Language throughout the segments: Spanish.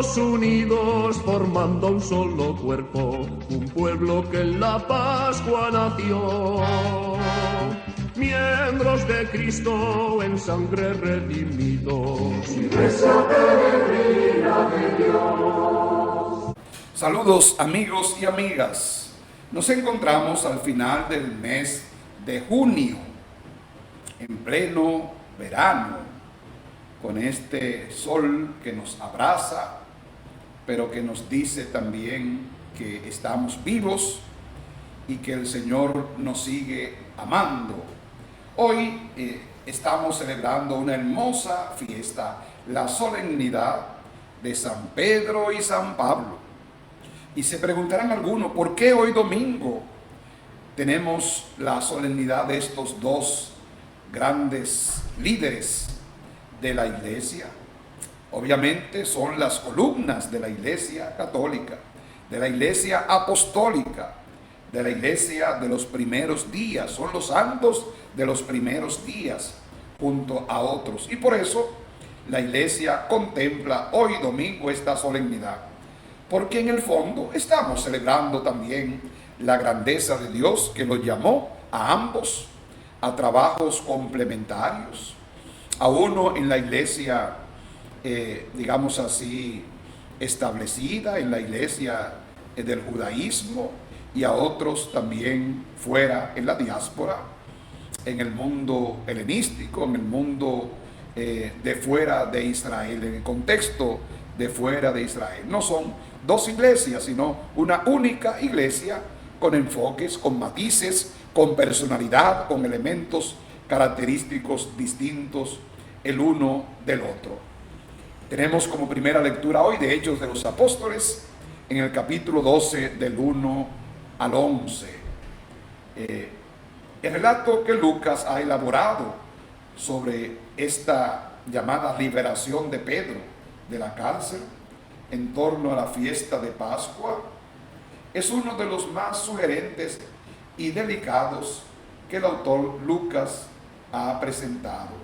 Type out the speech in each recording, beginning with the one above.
todos unidos formando un solo cuerpo, un pueblo que en la Pascua nació. Miembros de Cristo en sangre redimidos, Iglesia peregrina de Dios. Saludos amigos y amigas. Nos encontramos al final del mes de junio, en pleno verano, con este sol que nos abraza, pero que nos dice también que estamos vivos y que el Señor nos sigue amando. Hoy estamos celebrando una hermosa fiesta, la solemnidad de San Pedro y San Pablo. Y se preguntarán algunos, ¿por qué hoy domingo tenemos la solemnidad de estos dos grandes líderes de la iglesia? Obviamente son las columnas de la iglesia católica, de la iglesia apostólica, de la iglesia de los primeros días, son los santos de los primeros días junto a otros. Y por eso la iglesia contempla hoy domingo esta solemnidad, porque en el fondo estamos celebrando también la grandeza de Dios que los llamó a ambos a trabajos complementarios, a uno en la iglesia, digamos así, establecida, en la iglesia del judaísmo, y a otros también fuera, en la diáspora, en el mundo helenístico, en el mundo de fuera de Israel, en el contexto de fuera de Israel. No son dos iglesias, sino una única iglesia con enfoques, con matices, con personalidad, con elementos característicos distintos el uno del otro. Tenemos como primera lectura hoy de Hechos de los Apóstoles, en el capítulo 12 del 1 al 11. El relato que Lucas ha elaborado sobre esta llamada liberación de Pedro de la cárcel en torno a la fiesta de Pascua es uno de los más sugerentes y delicados que el autor Lucas ha presentado.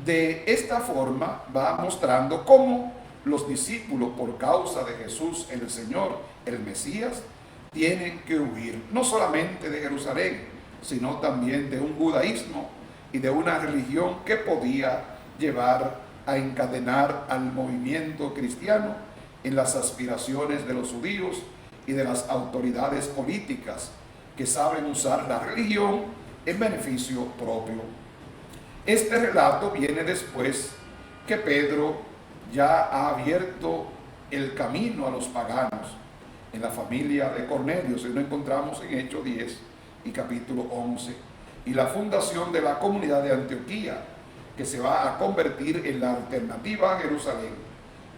De esta forma va mostrando cómo los discípulos, por causa de Jesús el Señor, el Mesías, tienen que huir no solamente de Jerusalén, sino también de un judaísmo y de una religión que podía llevar a encadenar al movimiento cristiano en las aspiraciones de los judíos y de las autoridades políticas que saben usar la religión en beneficio propio. Este relato viene después que Pedro ya ha abierto el camino a los paganos en la familia de Cornelio, si lo encontramos en Hechos 10 y capítulo 11, y la fundación de la comunidad de Antioquía, que se va a convertir en la alternativa a Jerusalén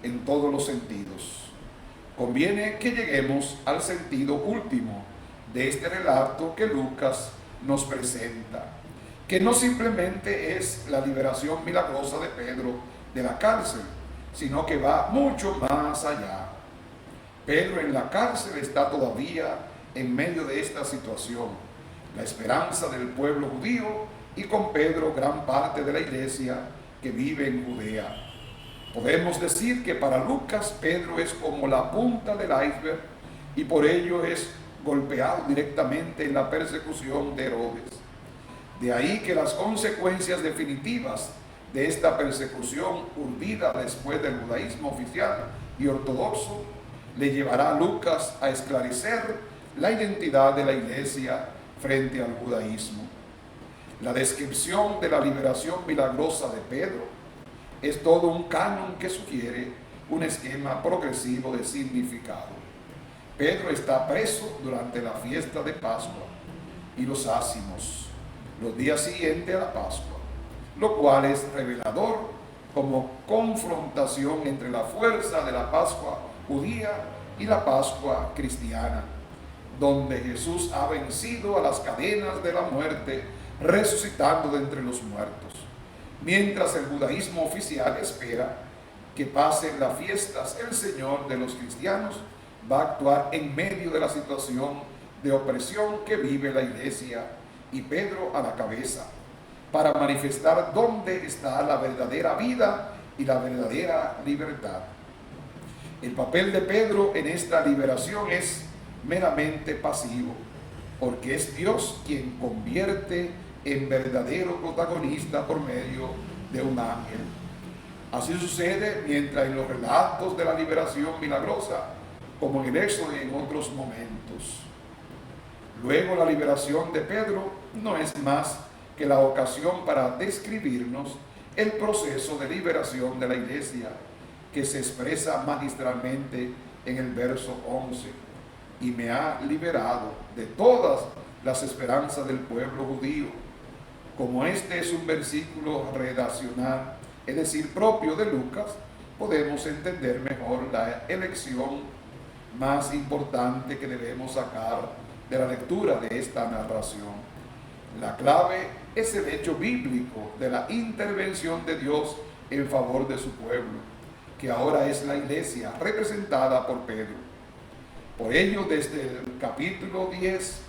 en todos los sentidos. Conviene que lleguemos al sentido último de este relato que Lucas nos presenta, que no simplemente es la liberación milagrosa de Pedro de la cárcel, sino que va mucho más allá. Pedro en la cárcel está todavía en medio de esta situación, la esperanza del pueblo judío, y con Pedro gran parte de la iglesia que vive en Judea. Podemos decir que para Lucas Pedro es como la punta del iceberg y por ello es golpeado directamente en la persecución de Herodes. De ahí que las consecuencias definitivas de esta persecución urdida después del judaísmo oficial y ortodoxo le llevará a Lucas a esclarecer la identidad de la iglesia frente al judaísmo. La descripción de la liberación milagrosa de Pedro es todo un canon que sugiere un esquema progresivo de significado. Pedro está preso durante la fiesta de Pascua y los ázimos, los días siguientes a la Pascua, lo cual es revelador como confrontación entre la fuerza de la Pascua judía y la Pascua cristiana, donde Jesús ha vencido a las cadenas de la muerte, resucitando de entre los muertos, mientras el judaísmo oficial espera que pasen las fiestas. El Señor de los cristianos va a actuar en medio de la situación de opresión que vive la iglesia, y Pedro a la cabeza, para manifestar dónde está la verdadera vida y la verdadera libertad. El papel de Pedro en esta liberación es meramente pasivo, porque es Dios quien convierte en verdadero protagonista por medio de un ángel. Así sucede mientras en los relatos de la liberación milagrosa, como en el Éxodo y en otros momentos. Luego, la liberación de Pedro no es más que la ocasión para describirnos el proceso de liberación de la iglesia, que se expresa magistralmente en el verso 11. Y me ha liberado de todas las esperanzas del pueblo judío. Como este es un versículo redaccional, es decir, propio de Lucas, podemos entender mejor la elección más importante que debemos sacar de la lectura de esta narración. La clave es el hecho bíblico de la intervención de Dios en favor de su pueblo, que ahora es la iglesia representada por Pedro. Por ello, desde el capítulo 10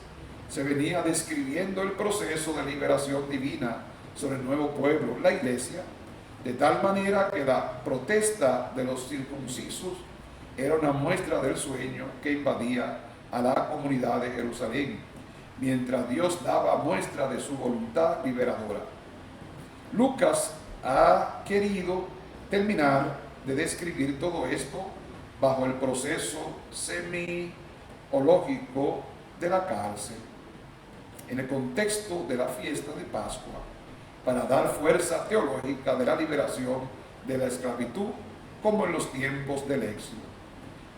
se venía describiendo el proceso de liberación divina sobre el nuevo pueblo, la iglesia, de tal manera que la protesta de los circuncisos era una muestra del sueño que invadía a la comunidad de Jerusalén, mientras Dios daba muestra de su voluntad liberadora. Lucas ha querido terminar de describir todo esto bajo el proceso semiológico de la cárcel, en el contexto de la fiesta de Pascua, para dar fuerza teológica de la liberación de la esclavitud, como en los tiempos del Éxodo.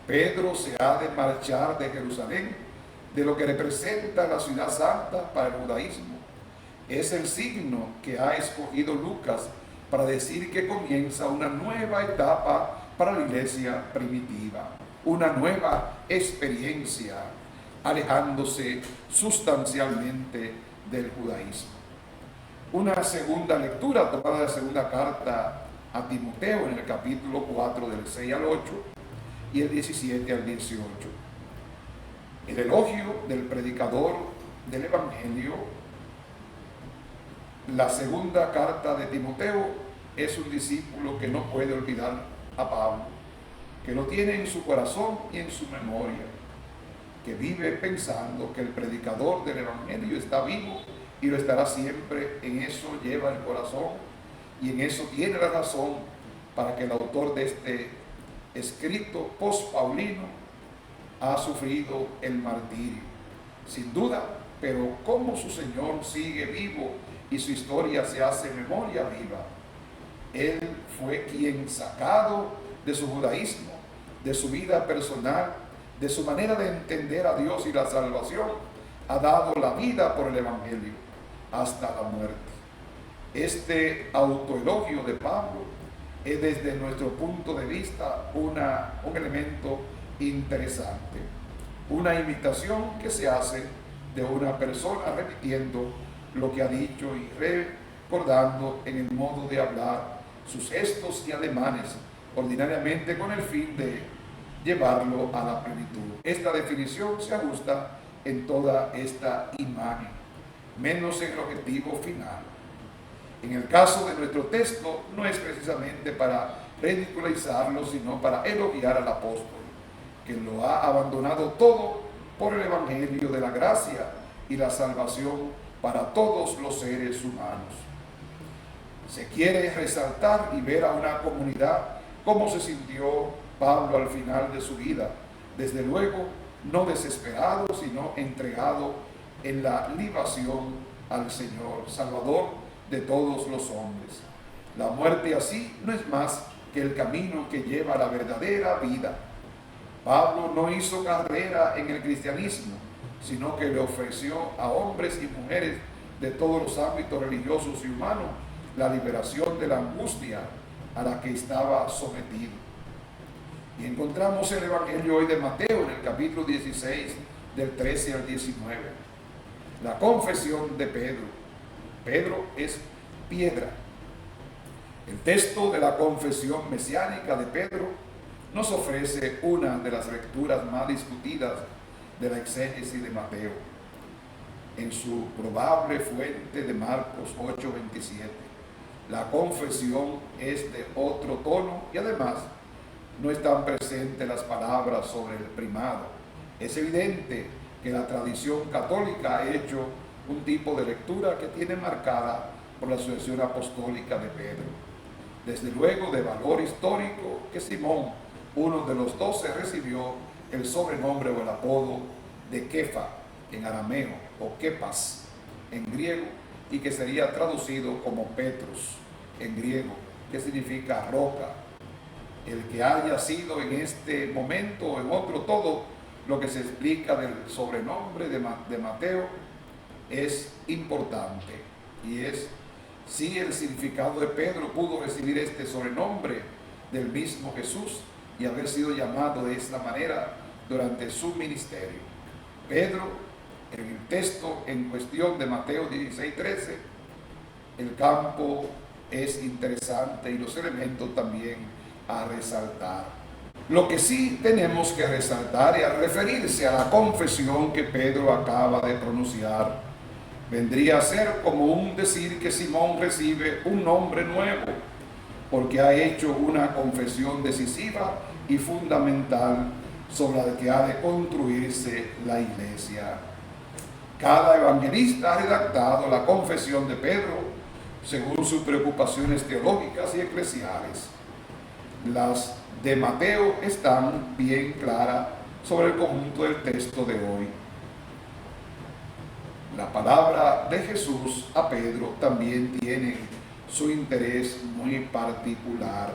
Pedro se ha de marchar de Jerusalén, de lo que representa la ciudad santa para el judaísmo. Es el signo que ha escogido Lucas para decir que comienza una nueva etapa para la iglesia primitiva, una nueva experiencia, alejándose sustancialmente del judaísmo. Una segunda lectura tomada de la segunda carta a Timoteo en el capítulo 4 del 6 al 8 y el 17 al 18. El elogio del predicador del Evangelio. La segunda carta de Timoteo es un discípulo que no puede olvidar a Pablo, que lo tiene en su corazón y en su memoria, que vive pensando que el predicador del Evangelio está vivo y lo estará siempre. En eso lleva el corazón y en eso tiene la razón para que el autor de este escrito post-paulino ha sufrido el martirio, sin duda, pero como su Señor sigue vivo y su historia se hace memoria viva. Él fue quien, sacado de su judaísmo, de su vida personal, de su manera de entender a Dios y la salvación, ha dado la vida por el Evangelio hasta la muerte. Este autoelogio de Pablo es, desde nuestro punto de vista, un elemento interesante, una imitación que se hace de una persona repitiendo lo que ha dicho y recordando en el modo de hablar sus gestos y ademanes, ordinariamente con el fin de llevarlo a la plenitud. Esta definición se ajusta en toda esta imagen, menos en el objetivo final. En el caso de nuestro texto, no es precisamente para ridiculizarlo, sino para elogiar al apóstol, que lo ha abandonado todo por el Evangelio de la gracia y la salvación para todos los seres humanos. Se quiere resaltar y ver a una comunidad cómo se sintió Pablo al final de su vida, desde luego no desesperado, sino entregado en la libación al Señor, Salvador de todos los hombres. La muerte así no es más que el camino que lleva a la verdadera vida. Pablo no hizo carrera en el cristianismo, sino que le ofreció a hombres y mujeres de todos los ámbitos religiosos y humanos la liberación de la angustia a la que estaba sometido. Y encontramos el Evangelio hoy de Mateo en el capítulo 16, del 13 al 19. La confesión de Pedro. Pedro es piedra. El texto de la confesión mesiánica de Pedro nos ofrece una de las lecturas más discutidas de la exégesis de Mateo, en su probable fuente de Marcos 8:27. La confesión es de otro tono y además no están presentes las palabras sobre el primado. Es evidente que la tradición católica ha hecho un tipo de lectura que tiene marcada por la sucesión apostólica de Pedro. Desde luego, de valor histórico, que Simón, uno de los 12, recibió el sobrenombre o el apodo de Kefa en arameo, o Kepas en griego, y que sería traducido como Petrus en griego, que significa roca. El que haya sido en este momento o en otro, todo lo que se explica del sobrenombre de Mateo es importante, y es si el significado de Pedro pudo recibir este sobrenombre del mismo Jesús y haber sido llamado de esta manera durante su ministerio. Pedro, en el texto en cuestión de Mateo 16:13, el campo es interesante y los elementos también a resaltar. Lo que sí tenemos que resaltar es al referirse a la confesión que Pedro acaba de pronunciar, vendría a ser como un decir que Simón recibe un nombre nuevo, porque ha hecho una confesión decisiva y fundamental sobre la que ha de construirse la iglesia. Cada evangelista ha redactado la confesión de Pedro según sus preocupaciones teológicas y eclesiales. Las de Mateo están bien claras sobre el conjunto del texto de hoy. La palabra de Jesús a Pedro también tiene su interés muy particular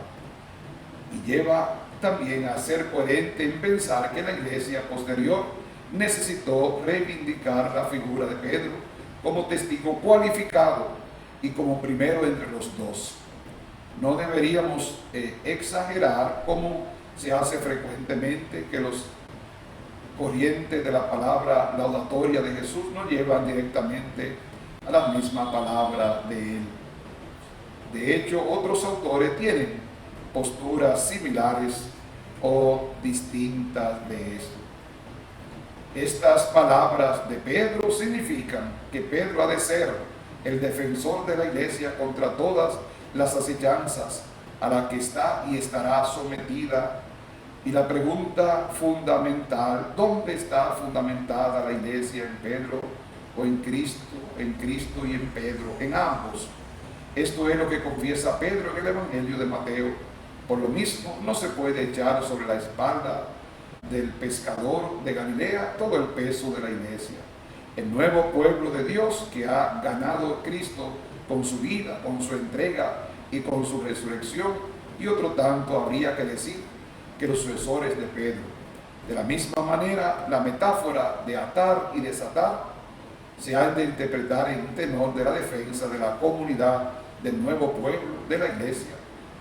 y lleva también a ser coherente en pensar que la iglesia posterior necesitó reivindicar la figura de Pedro como testigo cualificado y como primero entre los dos. No deberíamos exagerar, como se hace frecuentemente, que los corrientes de la palabra laudatoria de Jesús no llevan directamente a la misma palabra de él. De hecho, otros autores tienen posturas similares o distintas de esto. Estas palabras de Pedro significan que Pedro ha de ser el defensor de la iglesia contra todas las acechanzas a las que está y estará sometida. Y la pregunta fundamental, ¿dónde está fundamentada la iglesia? ¿En Pedro o en Cristo? En Cristo y en Pedro, en ambos. Esto es lo que confiesa Pedro en el Evangelio de Mateo. Por lo mismo, no se puede echar sobre la espalda del pescador de Galilea todo el peso de la iglesia. El nuevo pueblo de Dios que ha ganado Cristo con su vida, con su entrega y con su resurrección, y otro tanto habría que decir que los sucesores de Pedro. De la misma manera, la metáfora de atar y desatar se ha de interpretar en tenor de la defensa de la comunidad del nuevo pueblo de la iglesia,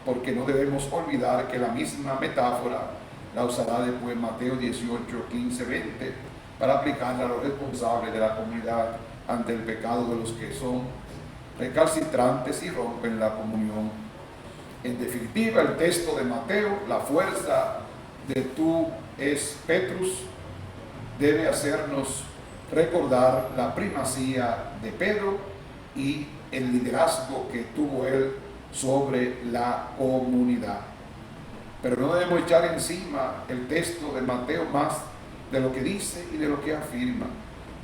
porque no debemos olvidar que la misma metáfora la usará después Mateo 18, 15, 20, para aplicarla a los responsables de la comunidad ante el pecado de los que son recalcitrantes y rompen la comunión. En definitiva, el texto de Mateo, la fuerza de tú es Petrus, debe hacernos recordar la primacía de Pedro y el liderazgo que tuvo él sobre la comunidad. Pero no debemos echar encima el texto de Mateo más de lo que dice y de lo que afirma,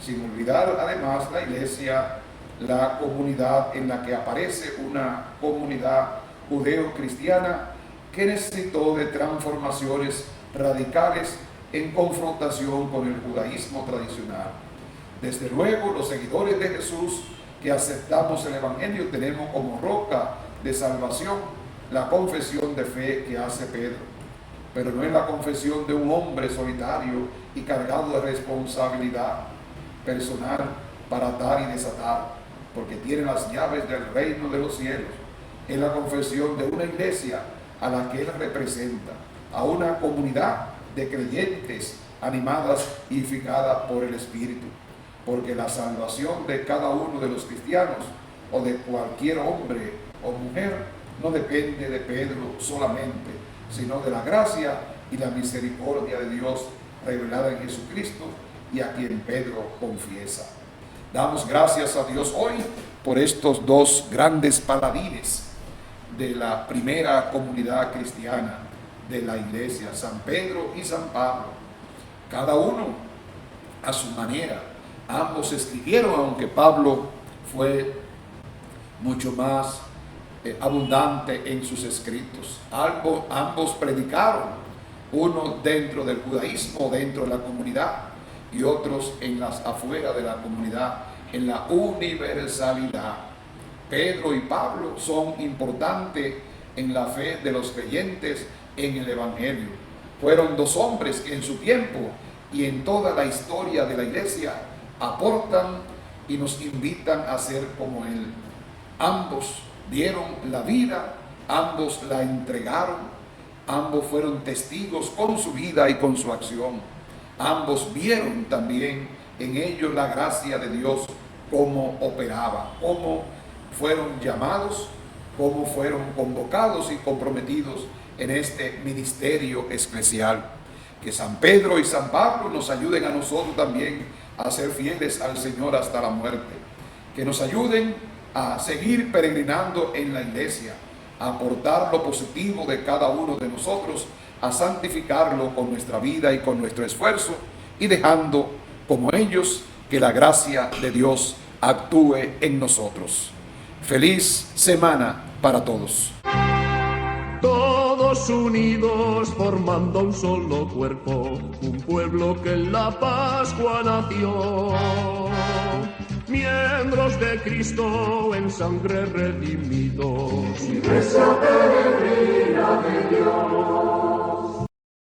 sin olvidar además la iglesia, la comunidad en la que aparece una comunidad judeo-cristiana que necesitó de transformaciones radicales en confrontación con el judaísmo tradicional. Desde luego, los seguidores de Jesús que aceptamos el Evangelio tenemos como roca de salvación la confesión de fe que hace Pedro, pero no es la confesión de un hombre solitario y cargado de responsabilidad personal para atar y desatar, porque tiene las llaves del reino de los cielos. Es la confesión de una iglesia a la que él representa, a una comunidad de creyentes animadas y edificadas por el Espíritu, porque la salvación de cada uno de los cristianos o de cualquier hombre o mujer no depende de Pedro solamente, sino de la gracia y la misericordia de Dios revelada en Jesucristo y a quien Pedro confiesa. Damos gracias a Dios hoy por estos dos grandes paladines de la primera comunidad cristiana, de la iglesia, San Pedro y San Pablo, cada uno a su manera. Ambos escribieron, aunque Pablo fue mucho más abundante en sus escritos. Ambos predicaron, uno dentro del judaísmo, dentro de la comunidad, y otros en las afuera de la comunidad, en la universalidad. Pedro y Pablo son importantes en la fe de los creyentes en el Evangelio. Fueron dos hombres que en su tiempo y en toda la historia de la iglesia aportan y nos invitan a ser como Él. Ambos dieron la vida, ambos la entregaron, ambos fueron testigos con su vida y con su acción. Ambos vieron también en ellos la gracia de Dios, cómo operaba, cómo fueron llamados, cómo fueron convocados y comprometidos en este ministerio especial. Que San Pedro y San Pablo nos ayuden a nosotros también a ser fieles al Señor hasta la muerte. Que nos ayuden a seguir peregrinando en la iglesia, a aportar lo positivo de cada uno de nosotros, a santificarlo con nuestra vida y con nuestro esfuerzo, y dejando como ellos que la gracia de Dios actúe en nosotros. Feliz semana para todos. Todos unidos formando un solo cuerpo, un pueblo que en la Pascua nació. Miembros de Cristo en sangre redimidos. Iglesia peregrina de Dios.